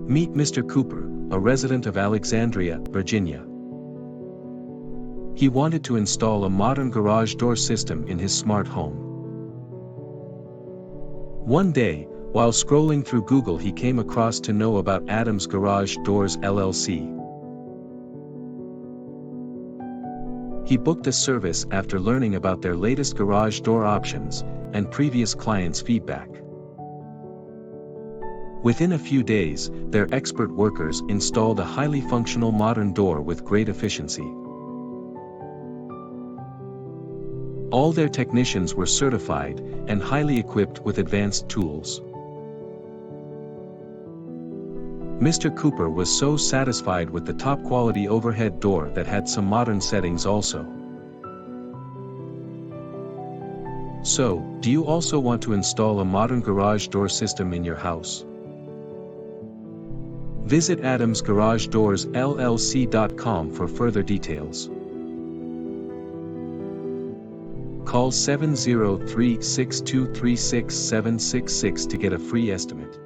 Meet Mr. Cooper, a resident of Alexandria, Virginia. He wanted to install a modern garage door system in his smart home. One day, while scrolling through Google, he came across to know about Adams Garage Doors LLC. He booked a service after learning about their latest garage door options and previous clients' feedback. Within a few days, their expert workers installed a highly functional modern door with great efficiency. All their technicians were certified and highly equipped with advanced tools. Mr. Cooper was so satisfied with the top-quality overhead door that had some modern settings also. So, do you also want to install a modern garage door system in your house? Visit AdamsGarageDoorsLLC.com for further details. Call 703-623-6766 to get a free estimate.